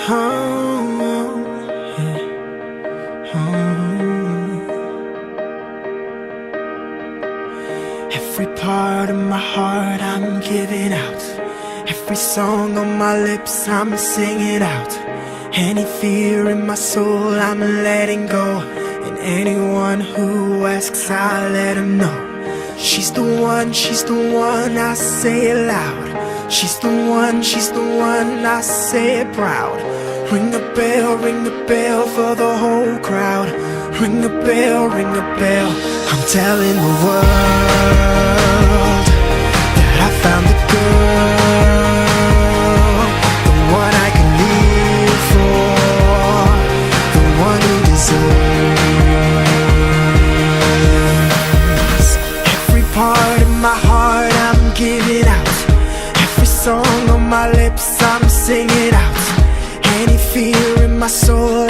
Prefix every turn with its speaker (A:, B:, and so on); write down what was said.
A: Oh, yeah. Every part of my heart I'm giving out. Every song on my lips I'm singing out. Any fear in my soul I'm letting go. And anyone who asks I let them know. She's the one, I say it loud. She's the one, I say it proud. Ring the bell for the whole crowd. Ring the bell, I'm telling the world that I found the girl, the one I can live for, the one who deserves. Every part of my heart I'm giving out. Every song on my lips I'm singing out. Any fear in my soul